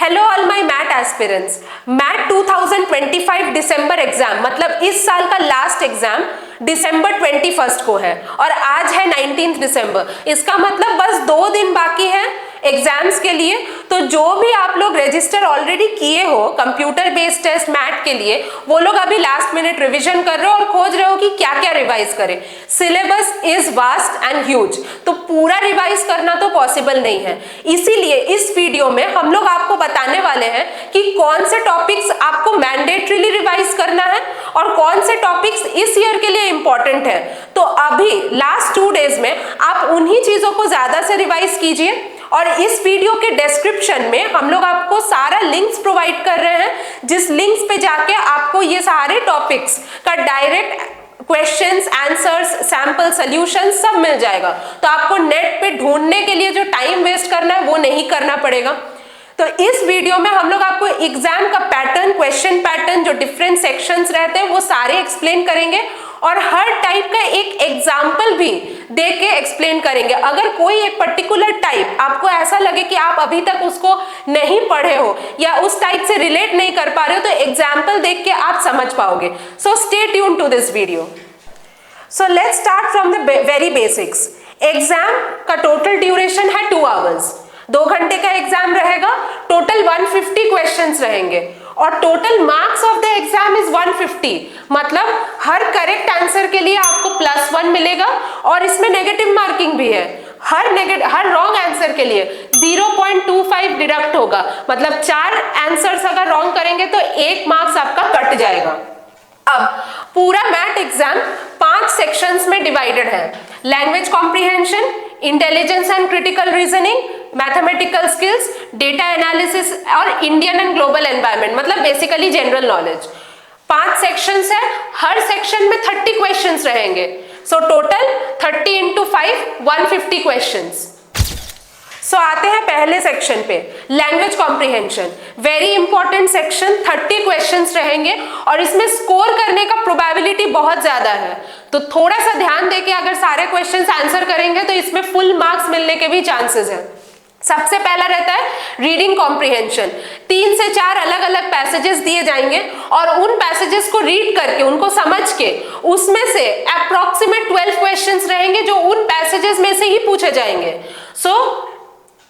Hello all my math aspirants. Math 2025 December exam मतलब इस साल का लास्ट एग्जाम दिसंबर 21 को है और आज है 19 दिसंबर। इसका मतलब बस 2 दिन बाकी है एग्जाम्स के लिए। तो जो भी आप लोग रजिस्टर ऑलरेडी किए हो कंप्यूटर बेस्ड टेस्ट मैथ के लिए, वो लोग अभी लास्ट मिनट रिवीजन कर रहे हो और खोज रहे हो कि क्या क्या रिवाइज करें। Syllabus is vast and huge, तो पूरा रिवाइज करना तो पॉसिबल नहीं है। इसीलिए इस वीडियो में हम लोग आपको बताने वाले हैं कि कौन से टॉपिक्स आपको मैंडेटरीली रिवाइज करना है और कौन से टॉपिक्स इस ईयर के लिए इंपॉर्टेंट है। तो अभी लास्ट 2 डेज में आप उन्हीं चीजों को ज्यादा से रिवाइज कीजिए और इस वीडियो के डिस्क्रिप्शन में हम लोग आपको सारा लिंक्स प्रोवाइड कर रहे हैं, जिस लिंक्स पे जाके आपको ये सारे टॉपिक्स का direct questions, answers, sample solution सब मिल जाएगा। तो आपको नेट पे ढूंढने के लिए जो टाइम वेस्ट करना है वो नहीं करना पड़ेगा। तो इस वीडियो में हम लोग आपको एग्जाम का पैटर्न, क्वेश्चन पैटर्न, जो डिफरेंट सेक्शंस रहते हैं वो सारे एक्सप्लेन करेंगे और हर टाइप का एक एग्जाम्पल भी दे के एक्सप्लेन करेंगे। अगर कोई एक पर्टिकुलर टाइप आपको ऐसा लगे कि आप अभी तक उसको नहीं पढ़े हो या उस टाइप से रिलेट नहीं कर पा रहे हो, तो एग्जाम्पल देख के आप समझ पाओगे। So stay tune to this video. So let's start from the very basics. Exam का टोटल ड्यूरेशन है 2 आवर्स। 2 घंटे का एग्जाम रहेगा। टोटल 150 क्वेश्चंस रहेंगे और total marks of the exam is 150। मतलब हर करेक्ट आंसर के लिए आपको +1 मिलेगा और इसमें नेगेटिव मार्किंग भी है। हर रॉन्ग आंसर के लिए 0.25 डिडक्ट होगा। मतलब 4 आंसर्स अगर रॉन्ग करेंगे तो 1 मार्क्स आपका कट जाएगा। अब पूरा मैथ एग्जाम 5 सेक्शंस में डिवाइडेड है। Language comprehension, intelligence and critical reasoning, mathematical skills, data analysis और इंडियन एंड ग्लोबल एनवायरनमेंट, मतलब बेसिकली जनरल नॉलेज। 5 सेक्शंस है। हर सेक्शन में 30 क्वेश्चंस रहेंगे। So total 30 × 5 150 questions. सो आते हैं पहले सेक्शन पे, language comprehension. Very important section, 30 questions रहेंगे और इसमें स्कोर करने का प्रोबेबिलिटी बहुत ज्यादा है। तो थोड़ा सा ध्यान देके अगर सारे क्वेश्चंस आंसर करेंगे तो इसमें फुल मार्क्स मिलने के भी चांसेस हैं। सबसे पहला रहता है रीडिंग कॉम्प्रिहेंशन। 3 से 4 अलग अलग पैसेजेस दिए जाएंगे और उन पैसेजेस को रीड करके, उनको समझ के, उसमें से अप्रोक्सीमेट 12 क्वेश्चंस रहेंगे जो उन पैसेजेस में से ही पूछे जाएंगे। सो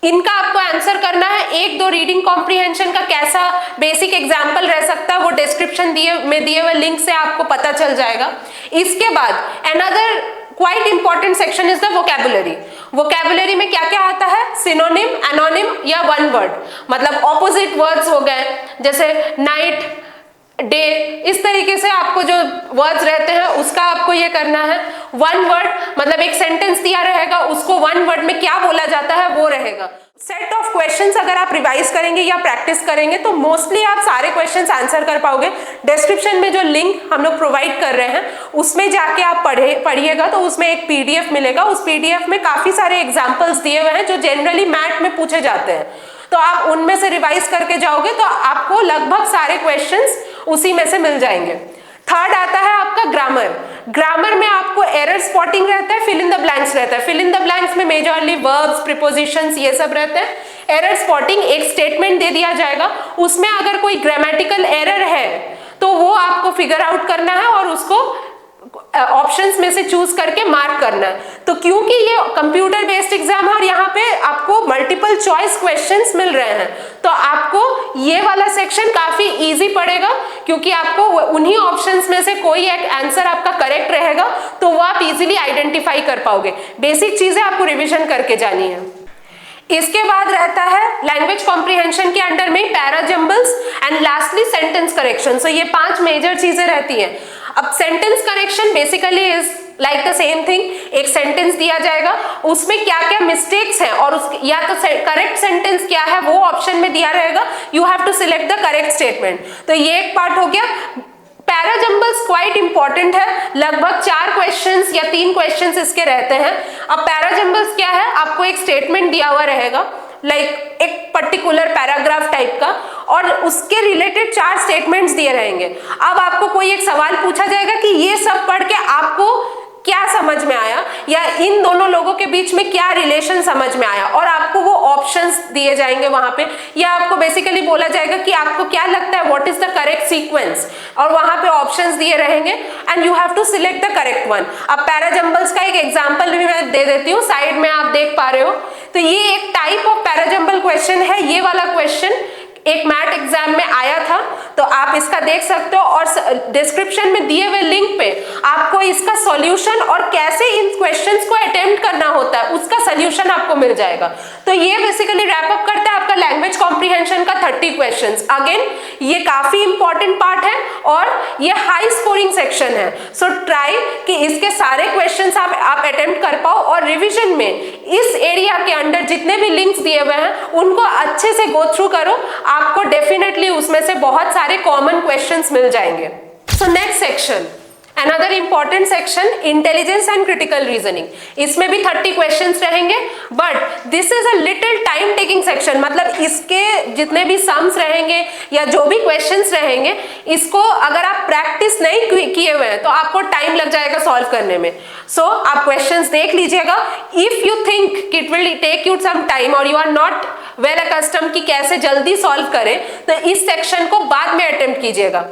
इनका आपको आंसर करना है। 1-2 रीडिंग कॉम्प्रिहेंशन का कैसा बेसिक एग्जाम्पल रह सकता है वो डिस्क्रिप्शन में दिए हुए लिंक से आपको पता चल जाएगा। इसके बाद another quite important section is the vocabulary. Vocabulary में क्या क्या आता है? सिनोनिम, एनोनिम या वन वर्ड, मतलब ऑपोजिट वर्ड्स हो गए, जैसे नाइट, डे, इस तरीके से आपको जो वर्ड्स रहते हैं उसका आपको ये करना है। वन वर्ड मतलब एक सेंटेंस दिया रहेगा, उसको वन वर्ड में क्या बोला जाता है वो रहेगा। सेट ऑफ क्वेश्चंस अगर आप रिवाइज करेंगे या प्रैक्टिस करेंगे तो मोस्टली आप सारे क्वेश्चंस आंसर कर पाओगे। डिस्क्रिप्शन में जो लिंक हम लोग प्रोवाइड कर रहे हैं उसमें जाके आप पढ़िएगा तो उसमें एक PDF मिलेगा। उस PDF में काफी सारे एग्जाम्पल्स दिए हुए हैं जो जनरली मैथ में पूछे जाते हैं। तो आप उनमें से रिवाइज करके जाओगे तो आपको लगभग सारे क्वेश्चंस उसी में से मिल जाएंगे। थर्ड आता है आपका ग्रामर। ग्रामर में आपको एरर स्पॉटिंग रहता है, फिल इन द ब्लैंक्स रहता है। फिल इन द ब्लैंक्स में मेजरली वर्ब्स, प्रीपोजिशंस ये सब रहते हैं। एरर स्पॉटिंग, एक स्टेटमेंट दे दिया जाएगा, उसमें अगर कोई ग्रामेटिकल एरर है तो वो आपको फिगर आउट करना है और उसको ऑप्शंस में से चूज करके मार्क करना है। तो क्योंकि ये कंप्यूटर बेस्ड एग्जाम है और यहाँ पे आपको मल्टीपल चॉइस क्वेश्चंस मिल रहे हैं तो आपको ये वाला सेक्शन काफी इजी पड़ेगा, क्योंकि आपको उन्हीं ऑप्शंस में से कोई एक आंसर आपका करेक्ट रहेगा तो वो आप इजीली आइडेंटिफाई कर पाओगे। बेसिक चीजें आपको रिविजन करके जानी है। इसके बाद रहता है लैंग्वेज कॉम्प्रिहेंशन के अंडर में parajumbles and lastly sentence correction. So ये 5 मेजर चीजें रहती हैं। अब sentence correction basically is like the same thing. एक सेंटेंस दिया जाएगा, उसमें क्या क्या मिस्टेक्स हैं और या तो करेक्ट सेंटेंस क्या है वो ऑप्शन में दिया रहेगा। You have to select the correct statement. तो ये एक पार्ट हो गया। पैराजम्बल्स क्वाइट इंपॉर्टेंट है। लगभग 4 क्वेश्चंस या 3 क्वेश्चंस इसके रहते हैं। अब पैराजम्बल्स क्या है? आपको एक स्टेटमेंट दिया हुआ रहेगा, लाइक एक पर्टिकुलर पैराग्राफ टाइप का, और उसके रिलेटेड 4 स्टेटमेंट्स दिए रहेंगे। अब आपको कोई एक सवाल पूछा जाएगा कि ये सब पढ़ के आपको क्या समझ में आया या इन दोनों लोगों के बीच में क्या रिलेशन समझ में आया, और आपको वो ऑप्शंस दिए जाएंगे वहां पे, या आपको बेसिकली बोला जाएगा कि आपको क्या लगता है what is the correct sequence, और वहां पे ऑप्शंस दिए रहेंगे and you have to select the correct one. अब पैराजंबल्स का एक एग्जांपल भी मैं दे देती हूँ, साइड में आप देख पा रहे हो। तो ये एक टाइप ऑफ पैराजंबल क्वेश्चन है, ये वाला क्वेश्चन एक मैट एग्जाम में आया था, तो आप इसका देख सकते हो, और डिस्क्रिप्शन में दिए हुए लिंक पे आपको इसका सॉल्यूशन और कैसे इन क्वेश्चंस को अटेम्प्ट करना होता है उसका सॉल्यूशन आपको मिल जाएगा। तो ये बेसिकली रैप अप करता है आपका लैंग्वेज कॉम्प्रिहेंशन का 30 क्वेश्चंस। अगेन ये काफी इंपॉर्टेंट पार्ट है और ये हाई स्कोरिंग सेक्शन है, सो ट्राई कि इसके सारे क्वेश्चंस आप अटेम्प्ट कर पाओ, और रिविजन में इस एरिया के अंडर जितने भी लिंक्स दिए हुए हैं उनको अच्छे से गो थ्रू करो, आपको डेफिनेटली उसमें से बहुत सारे कॉमन क्वेश्चंस मिल जाएंगे। So next section, another important section, intelligence and critical reasoning. इसमें भी 30 क्वेश्चंस रहेंगे, but this is a little time taking section, मतलब इसके जितने भी सम्स रहेंगे या जो भी क्वेश्चंस रहेंगे, इसको अगर आप प्रैक्टिस नहीं किए हुए हैं तो आपको टाइम लग जाएगा सॉल्व करने में। सो आप क्वेश्चंस देख लीजिएगा, if you think it will take you some time और you are not well accustomed कि कैसे जल्दी सॉल्व करें, तो इस सेक्शन को बाद में अटेम्प्ट कीजिएगा।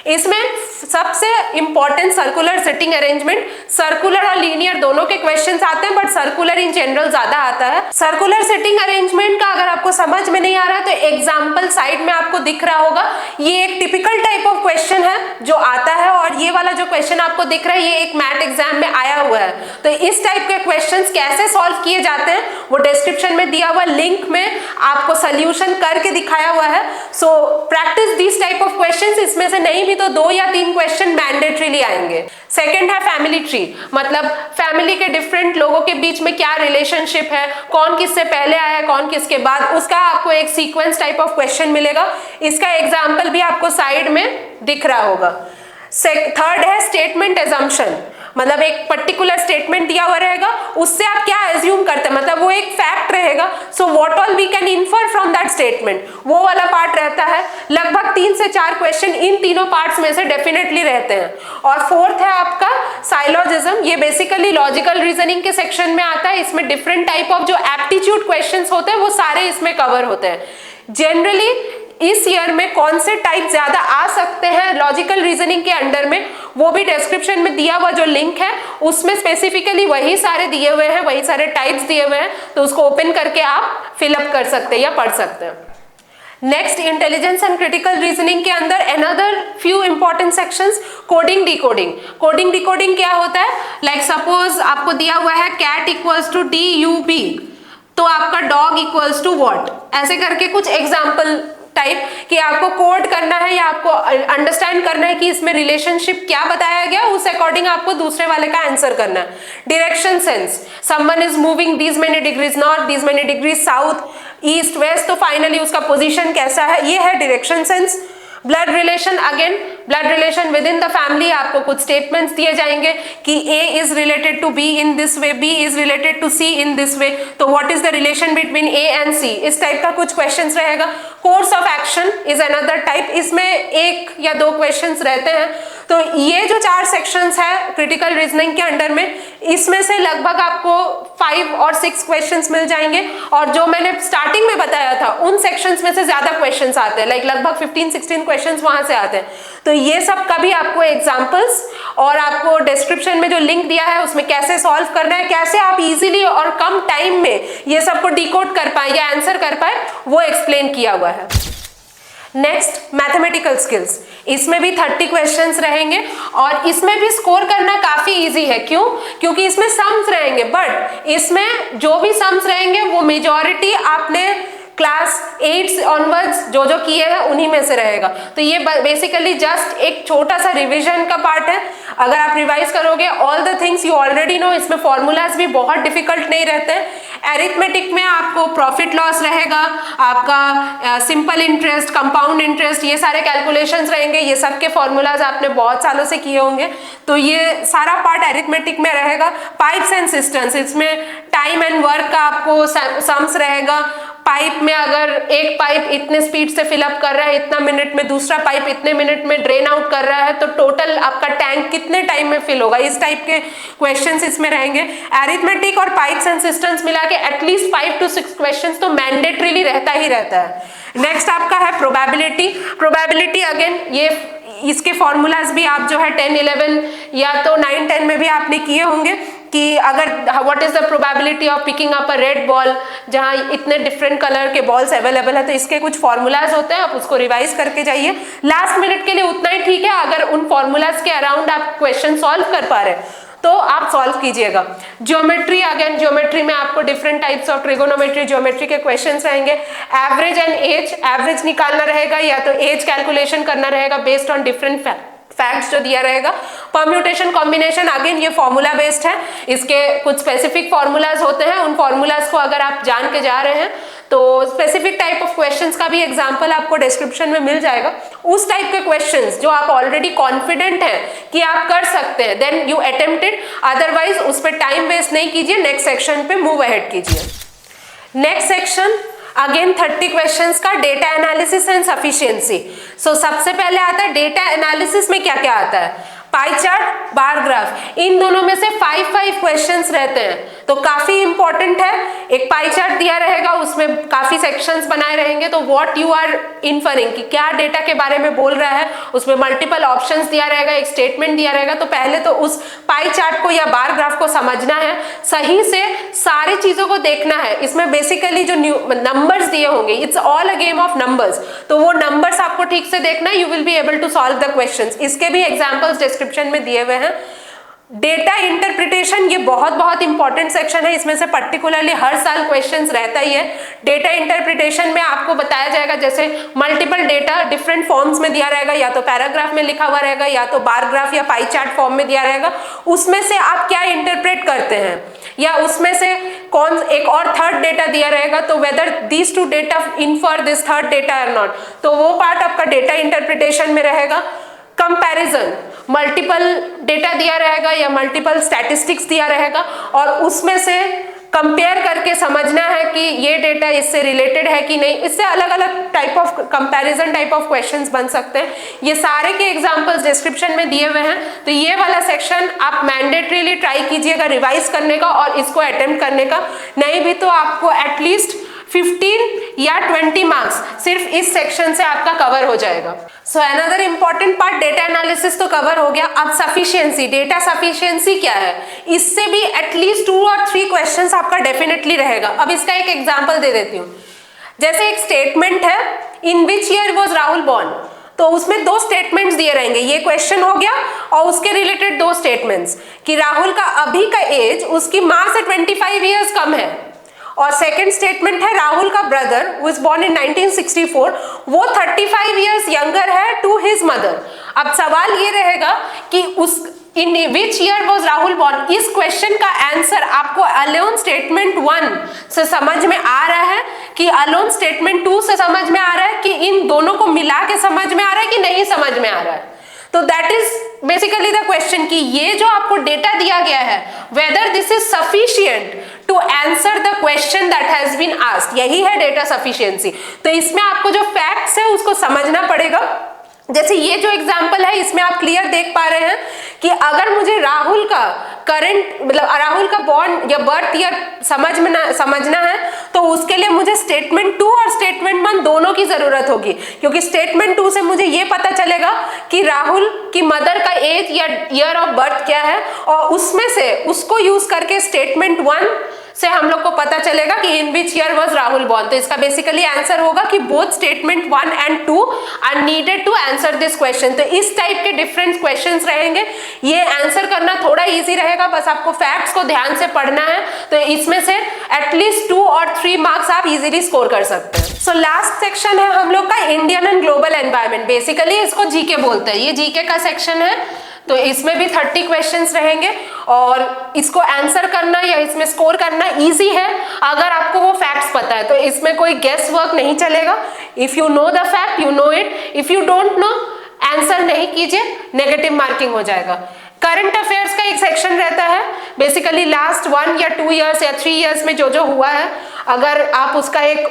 इसमें सबसे important circular sitting arrangement, circular और लीनियर दोनों के क्वेश्चंस आते हैं, बट सर्कुलर इन जनरल ज्यादा आता है। सर्कुलर सिटिंग अरेंजमेंट का अगर आपको समझ में नहीं आ रहा है तो एग्जांपल साइड में आपको दिख रहा होगा, ये एक टिपिकल टाइप ऑफ क्वेश्चन है जो आता है, और ये वाला जो क्वेश्चन आपको दिख रहा है ये एक मैट एग्जाम में आया हुआ है। तो इस टाइप के क्वेश्चन कैसे सॉल्व किए जाते हैं वो डिस्क्रिप्शन में दिया हुआ लिंक में आपको सोल्यूशन करके दिखाया हुआ है। So practice this type of question, इसमें से नहीं भी तो 2 या 3 क्वेश्चन मैंडेटरीली आएंगे। सेकंड है फैमिली ट्री, मतलब फैमिली के डिफरेंट लोगों के बीच में क्या रिलेशनशिप है, कौन किससे पहले आया कौन किसके बाद, उसका आपको एक सीक्वेंस टाइप ऑफ क्वेश्चन मिलेगा। इसका एग्जांपल भी आपको साइड में दिख रहा होगा। थर्ड है स्टेटमेंट एजम्पशन, मतलब एक पर्टिकुलर स्टेटमेंट दिया हुआ रहेगा, उससे आप क्या एज्यूम करते हैं, मतलब वो एक फैक्ट रहेगा, so what all we can infer from that statement, वो वाला पार्ट रहता है। लगभग 3 से 4 क्वेश्चन इन तीनों पार्ट्स में से डेफिनेटली रहते हैं। और फोर्थ है आपका साइलोजिज्म, ये बेसिकली लॉजिकल रीजनिंग के सेक्शन में आता है। इसमें डिफरेंट टाइप ऑफ जो एप्टीट्यूड क्वेश्चंस होते हैं वो सारे इसमें कवर होते हैं। जनरली इस ईयर में कौन से टाइप ज्यादा आ सकते हैं लॉजिकल रीजनिंग के अंडर में, वो भी डिस्क्रिप्शन में दिया हुआ जो लिंक है उसमें स्पेसिफिकली वही सारे दिए हुए हैं, वही सारे टाइप्स दिए हुए हैं, तो उसको ओपन करके आप फिलअप कर सकते हैं या पढ़ सकते हैं। Next, intelligence and critical reasoning के अंदर another few important sections, coding decoding. Coding decoding क्या होता है, लाइक सपोज आपको दिया हुआ है कैट इक्वल्स टू DUB, तो आपका डॉग इक्वल्स टू व्हाट, ऐसे करके कुछ एग्जाम्पल टाइप कि आपको कोड करना है या आपको अंडरस्टैंड करना है कि इसमें रिलेशनशिप क्या बताया गया, उस अकॉर्डिंग आपको दूसरे वाले का आंसर करना है। Direction sense, someone is moving these many degrees north, these many degrees south, east west, तो फाइनली उसका पोजीशन कैसा है, ये है direction sense. Blood relation, again blood relation within the family, आपको कुछ स्टेटमेंट्स दिए जाएंगे कि A is related to B in this way, B is related to C in this way, तो what is the relation between A and C, इस type का कुछ questions रहेगा। Course of action is another type, इसमें 1 या 2 questions रहते हैं। तो ये जो 4 सेक्शंस है क्रिटिकल रीजनिंग के अंडर में, इसमें से लगभग आपको 5 और 6 क्वेश्चंस मिल जाएंगे, और जो मैंने स्टार्टिंग में बताया था उन सेक्शंस में से ज्यादा क्वेश्चंस आते हैं, लाइक लगभग 15-16 क्वेश्चंस वहां से आते हैं। तो ये सब का भी आपको एग्जांपल्स और आपको डिस्क्रिप्शन में जो लिंक दिया है उसमें कैसे सॉल्व करना है, कैसे आप इजीली और कम टाइम में ये सब को डिकोड कर पाए या आंसर कर पाए, वो एक्सप्लेन किया हुआ है। नेक्स्ट, मैथमेटिकल स्किल्स, इसमें भी 30 क्वेश्चंस रहेंगे और इसमें भी स्कोर करना काफी इजी है। क्यों? क्योंकि इसमें सम्स रहेंगे, बट इसमें जो भी सम्स रहेंगे वो मेजॉरिटी आपने क्लास 8 ऑनवर्ड्स जो किए हैं उन्हीं में से रहेगा। तो ये बेसिकली जस्ट एक छोटा सा रिवीजन का पार्ट है। अगर आप रिवाइज करोगे all the things you already know, इसमें फॉर्मूलाज भी बहुत डिफिकल्ट नहीं रहते हैं। एरिथमेटिक में आपको प्रॉफिट लॉस रहेगा, आपका सिंपल इंटरेस्ट, कंपाउंड इंटरेस्ट, ये सारे कैलकुलेशंस रहेंगे, ये सब के फॉर्मूलाज आपने बहुत सालों से किए होंगे, तो ये सारा पार्ट एरिथमेटिक में रहेगा। पाइप्स एंड सिस्टम्स, इसमें टाइम एंड वर्क का आपको सम्स रहेगा। पाइप में अगर एक पाइप इतने स्पीड से फिलअप कर रहा है इतना मिनट में, दूसरा पाइप इतने मिनट में ड्रेन आउट कर रहा है, तो टोटल आपका टैंक कितने टाइम में फिल होगा, इस टाइप के क्वेश्चंस इसमें रहेंगे। एरिथमेटिक और पाइप्स एंड सिस्टम्स मिला के एटलीस्ट 5 to 6 क्वेश्चंस तो मैंडेटरीली रहता ही रहता है। नेक्स्ट आपका प्रोबेबिलिटी अगेन ये इसके फॉर्मूलाज भी आप जो है 10, 11 या तो 9, 10 में भी आपने किए होंगे कि अगर what is the probability of picking up a red ball, जहां इतने डिफरेंट कलर के बॉल्स अवेलेबल है, तो इसके कुछ फॉर्मूलाज होते हैं, आप उसको रिवाइज करके जाइए। लास्ट मिनट के लिए उतना ही ठीक है, अगर उन फॉर्मूलाज के अराउंड आप क्वेश्चन सॉल्व कर पा रहे हैं तो आप सॉल्व कीजिएगा। ज्योमेट्री, अगेन ज्योमेट्री में आपको different types of trigonometry geometry के क्वेश्चंस रहेंगे। एवरेज एंड एज, एवरेज निकालना रहेगा या तो एज कैलकुलेशन करना रहेगा बेस्ड ऑन डिफरेंट फैक्ट्स जो दिया रहेगा। परम्यूटेशन कॉम्बिनेशन, अगेन ये फॉर्मूला बेस्ड है, इसके कुछ स्पेसिफिक फॉर्मूलाज होते हैं, उन फॉर्मूलाज को अगर आप जान के जा रहे हैं तो स्पेसिफिक टाइप ऑफ क्वेश्चंस का भी एग्जांपल आपको डिस्क्रिप्शन में मिल जाएगा। उस टाइप के क्वेश्चंस जो आप ऑलरेडी कॉन्फिडेंट हैं कि आप कर सकते हैं, देन यू अटेम्प्टेड, अदरवाइज उस पर टाइम वेस्ट नहीं कीजिए, नेक्स्ट सेक्शन पे मूव अहेड कीजिए। नेक्स्ट सेक्शन अगेन 30 क्वेश्चंस का डेटा एनालिसिस एंड सफिशिएंसी। सो सबसे पहले आता है डेटा एनालिसिस में क्या क्या आता है, पाई चार्ट, बार ग्राफ, इन दोनों में से 5 क्वेश्चंस रहते हैं तो काफी इंपॉर्टेंट है। एक पाई चार्ट दिया रहेगा, उसमें काफी सेक्शंस बनाए रहेंगे, तो व्हाट यू आर इन्फरिंग कि क्या डेटा के बारे में बोल रहा है, उसमें मल्टीपल ऑप्शंस दिया रहेगा, एक स्टेटमेंट दिया रहेगा। तो पहले तो उस पाई चार्ट को या बार ग्राफ को समझना है, सही से सारी चीजों को देखना है। इसमें बेसिकली जो नंबर्स दिए होंगे, it's all a game of numbers, तो वो नंबर्स आपको ठीक से देखना है, you will be able to solve the questions. इसके भी एग्जांपल्स डिस्क्रिप्शन में दिए हुए हैं। डेटा इंटरप्रिटेशन, ये बहुत इंपॉर्टेंट सेक्शन है, इसमें से पर्टिकुलरली हर साल क्वेश्चंस रहता ही है। डेटा इंटरप्रिटेशन में आपको बताया जाएगा, जैसे मल्टीपल डेटा डिफरेंट फॉर्म्स में दिया रहेगा, या तो पैराग्राफ में लिखा हुआ रहेगा या तो बार ग्राफ या पाई चार्ट फॉर्म में दिया रहेगा, उसमें से आप क्या इंटरप्रेट करते हैं, या उसमें से कौन एक और थर्ड डेटा दिया रहेगा, तो whether these two data infer this third data और नॉट, तो वो पार्ट आपका डेटा इंटरप्रिटेशन में रहेगा। कंपैरिजन, मल्टीपल डेटा दिया रहेगा या मल्टीपल स्टैटिस्टिक्स दिया रहेगा और उसमें से कंपेयर करके समझना है कि ये डेटा इससे रिलेटेड है कि नहीं। इससे अलग अलग type of comparison type of questions बन सकते हैं। ये सारे के एग्जांपल्स डिस्क्रिप्शन में दिए हुए हैं, तो ये वाला सेक्शन आप मैंडेटरीली ट्राई कीजिएगा रिवाइज करने का और इसको अटेम्प्ट करने का। नहीं भी तो आपको एटलीस्ट 15 या 20 मार्क्स सिर्फ इस सेक्शन से आपका कवर हो जाएगा। So another important part data analysis तो कवर हो गया। अब सफिशिएंसी, डेटा सफिशिएंसी क्या है, इससे भी एटलीस्ट 2 और 3 क्वेश्चंस आपका डेफिनेटली रहेगा। अब इसका एक एग्जांपल दे देती हूँ। जैसे एक स्टेटमेंट है, in which year was Rahul born, तो उसमें 2 स्टेटमेंट्स दिए रहेंगे, ये क्वेश्चन हो गया और उसके रिलेटेड 2 स्टेटमेंट्स कि राहुल का अभी का एज उसकी माँ से 25 ईयर्स कम है, और सेकंड स्टेटमेंट है राहुल का brother who is born in 1964, वो 35 ईयर्स यंगर है टू हिज मदर। अब सवाल ये रहेगा कि उस in which year was Rahul born, इस क्वेश्चन का आंसर आपको अलोन स्टेटमेंट 1 से समझ में आ रहा है कि अलोन स्टेटमेंट 2 से समझ में आ रहा है कि इन दोनों को मिला के समझ में आ रहा है कि नहीं समझ में आ रहा है। तो that is basically the question कि ये जो आपको डेटा दिया गया है, whether this is sufficient to answer the question that has been asked, यही है डेटा सफिशिएंसी। तो इसमें आपको जो फैक्ट्स है उसको समझना पड़ेगा। जैसे ये जो एग्जांपल है, इसमें आप क्लियर देख पा रहे हैं कि अगर मुझे राहुल का करंट मतलब राहुल का बॉर्न या बर्थ ईयर समझना है तो उसके लिए मुझे स्टेटमेंट 2 और स्टेटमेंट 1 दोनों की जरूरत होगी, क्योंकि स्टेटमेंट 2 से मुझे ये पता चलेगा कि राहुल की मदर का एज या ईयर ऑफ बर्थ क्या है, और उसमें से उसको यूज करके स्टेटमेंट 1 से हम लोग को पता चलेगा कि in which year was Rahul born. तो इसका बेसिकली आंसर होगा कि both statement 1 and 2 are needed to answer this question. तो इस टाइप के डिफरेंट क्वेश्चंस रहेंगे, ये आंसर करना थोड़ा इजी रहेगा, बस आपको फैक्ट्स को ध्यान से पढ़ना है। तो इसमें से एटलीस्ट 2 और 3 मार्क्स आप इजीली स्कोर कर सकते हैं। सो लास्ट सेक्शन है हम लोग का Indian and global environment, basically इसको जीके बोलते हैं, ये जीके का सेक्शन है। तो इसमें भी 30 क्वेश्चंस रहेंगे और इसको आंसर करना या इसमें स्कोर करना इजी है अगर आपको वो फैक्ट्स पता है। तो इसमें कोई गेस वर्क नहीं चलेगा। If you know the fact you know it, if you don't know answer नहीं कीजिए, नेगेटिव मार्किंग हो जाएगा। करंट अफेयर्स का एक सेक्शन रहता है, बेसिकली लास्ट 1 या 2 ईयर्स या 3 ईयर्स में जो जो हुआ है, अगर आप उसका एक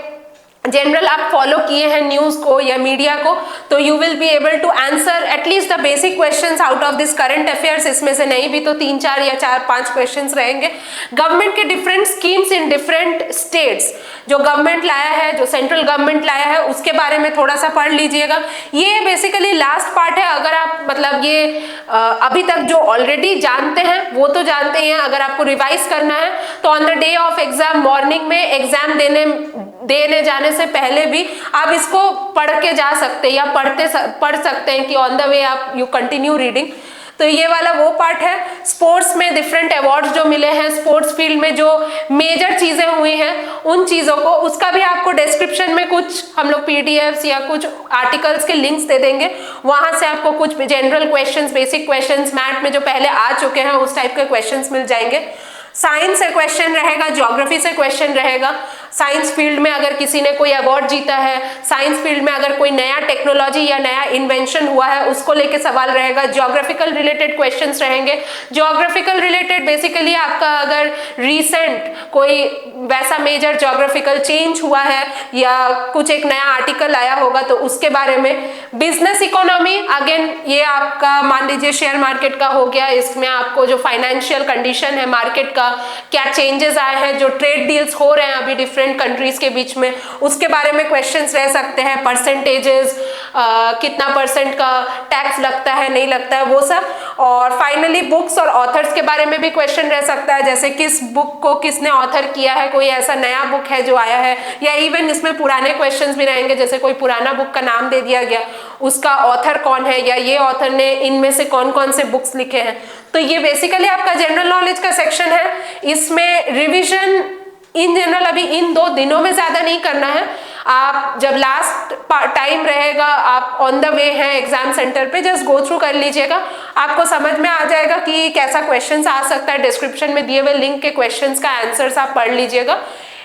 जनरल आप फॉलो किए हैं न्यूज को या मीडिया को, तो you will be able to answer at least the basic questions out of this current affairs. इसमें से नहीं भी तो 3-4 या 4-5 क्वेश्चंस रहेंगे। गवर्नमेंट के different schemes in different states, जो गवर्नमेंट लाया है, जो सेंट्रल गवर्नमेंट लाया है, उसके बारे में थोड़ा सा पढ़ लीजिएगा। ये बेसिकली लास्ट पार्ट है। अगर आप मतलब ये अभी तक जो ऑलरेडी जानते हैं वो तो जानते हैं, अगर आपको रिवाइज करना है तो on the day of exam morning में एग्जाम देने जाने से पहले भी आप इसको पढ़ के जा सकते हैं या पढ़ सकते हैं कि ऑन द वे आप यू कंटिन्यू रीडिंग। तो ये वाला वो पार्ट है। स्पोर्ट्स में डिफरेंट अवार्ड्स जो मिले हैं, स्पोर्ट्स फील्ड में जो मेजर चीजें हुई हैं, उन चीजों को, उसका भी आपको डिस्क्रिप्शन में कुछ हम लोग पीडीएफ्स या कुछ आर्टिकल्स के लिंक्स दे देंगे। वहां से आपको कुछ general questions, basic questions math में जो पहले आ चुके हैं उस टाइप के क्वेश्चंस मिल जाएंगे। साइंस से क्वेश्चन रहेगा, ज्योग्राफी से क्वेश्चन रहेगा। साइंस फील्ड में अगर किसी ने कोई अवार्ड जीता है, साइंस फील्ड में अगर कोई नया टेक्नोलॉजी या नया इन्वेंशन हुआ है, उसको लेके सवाल रहेगा। ज्योग्राफिकल रिलेटेड क्वेश्चंस रहेंगे। ज्योग्राफिकल रिलेटेड बेसिकली आपका अगर रीसेंट कोई वैसा मेजर ज्योग्राफिकल चेंज हुआ है या कुछ एक नया आर्टिकल आया होगा तो उसके बारे में। बिजनेस इकोनॉमी, अगेन ये आपका मान लीजिए शेयर मार्केट का हो गया, इसमें आपको जो फाइनेंशियल कंडीशन है मार्केट का, क्या चेंजेस आए हैं, जो ट्रेड डील्स हो रहे हैं अभी डिफरेंट कंट्रीज के बीच में, उसके बारे में क्वेश्चंस रह सकते हैं। परसेंटेजेस, कितना परसेंट का टैक्स लगता है, नहीं लगता है, वो सब। और फाइनली बुक्स और ऑथर्स के बारे में भी क्वेश्चन रह सकता है, जैसे किस बुक को किसने ऑथर किया है, कोई ऐसा नया बुक है जो आया है, या इवन इसमें पुराने क्वेश्चंस भी रहेंगे, जैसे कोई पुराना बुक का नाम दे दिया गया, उसका ऑथर कौन है, या ये ऑथर ने इनमें से कौन कौन से बुक्स लिखे हैं। तो ये बेसिकली आपका जनरल नॉलेज का सेक्शन है। इसमें रिवीजन इन जनरल अभी इन 2 दिनों में ज्यादा नहीं करना है। आप जब लास्ट टाइम रहेगा, आप ऑन द वे हैं एग्जाम सेंटर पे, जस्ट गो थ्रू कर लीजिएगा, आपको समझ में आ जाएगा कि कैसा क्वेश्चंस आ सकता है। डिस्क्रिप्शन में दिए हुए लिंक के क्वेश्चंस का आंसर्स आप पढ़ लीजिएगा,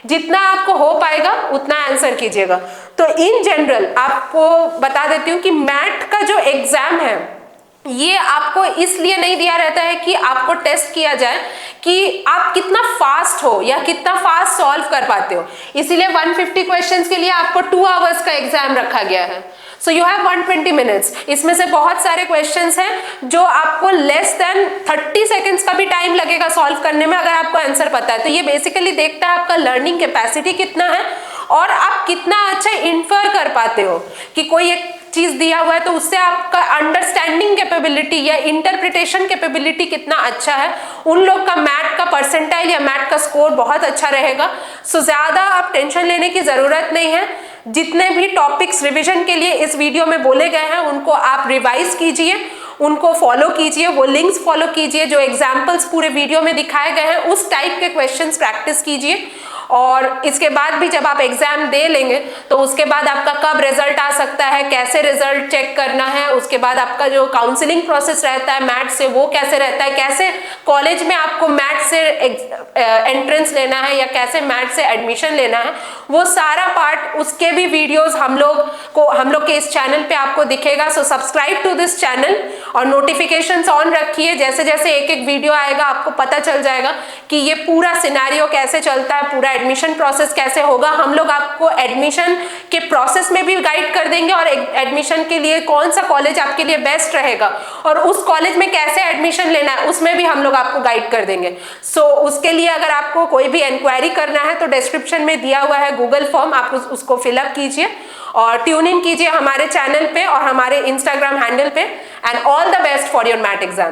जितना आपको हो पाएगा उतना आंसर कीजिएगा। तो इन जनरल आपको बता देती हूँ कि मैथ का जो एग्जाम है ये आपको इसलिए नहीं दिया रहता है कि आपको टेस्ट किया जाए कि आप कितना फास्ट हो या कितना फास्ट सॉल्व कर पाते हो। इसीलिए 150 क्वेश्चंस के लिए आपको 2 आवर्स का एग्जाम रखा गया है। So you have 120 minutes. इसमें से बहुत सारे क्वेश्चंस हैं जो आपको लेस देन 30 सेकेंड्स का भी टाइम लगेगा सॉल्व करने में, अगर आपको आंसर पता है। तो ये बेसिकली देखता है आपका लर्निंग कैपेसिटी कितना है और आप कितना अच्छा इन्फर कर पाते हो कि कोई एक चीज दिया हुआ है तो उससे आपका अंडरस्टैंडिंग कैपेबिलिटी या इंटरप्रिटेशन कैपेबिलिटी कितना अच्छा है। उन लोग का मैथ का परसेंटाइल या मैथ का स्कोर बहुत अच्छा रहेगा। सो ज्यादा आप टेंशन लेने की जरूरत नहीं है। जितने भी टॉपिक्स रिवीजन के लिए इस वीडियो में बोले गए हैं उनको आप रिवाइज कीजिए, उनको फॉलो कीजिए, वो लिंक्स फॉलो कीजिए, जो एग्जाम्पल्स पूरे वीडियो में दिखाए गए हैं उस टाइप के क्वेश्चंस प्रैक्टिस कीजिए। और इसके बाद भी जब आप एग्जाम दे लेंगे तो उसके बाद आपका कब रिजल्ट आ सकता है, कैसे रिजल्ट चेक करना है, उसके बाद आपका जो काउंसलिंग प्रोसेस रहता है मैथ से वो कैसे रहता है, कैसे कॉलेज में आपको मैथ से एंट्रेंस लेना है या कैसे मैथ से एडमिशन लेना है, वो सारा पार्ट उसके भी वीडियोस हम लोग के इस चैनल पे आपको दिखेगा। So subscribe to this channel और नोटिफिकेशंस ऑन रखिए। जैसे जैसे एक एक वीडियो आएगा आपको पता चल जाएगा कि ये पूरा सिनेरियो कैसे चलता है, पूरा एडमिशन प्रोसेस कैसे होगा। हम लोग आपको एडमिशन के प्रोसेस में भी गाइड कर देंगे और एडमिशन के लिए कौन सा कॉलेज आपके लिए बेस्ट रहेगा और उस कॉलेज में कैसे एडमिशन लेना है उसमें भी हम लोग आपको गाइड कर देंगे। सो उसके लिए अगर आपको कोई भी इंक्वायरी करना है तो डिस्क्रिप्शन में दिया हुआ है गूगल फॉर्म, आप उसको फिलअप कीजिए और ट्यून इन कीजिए हमारे चैनल पे और हमारे इंस्टाग्राम हैंडल पे। And all the best for your math exam.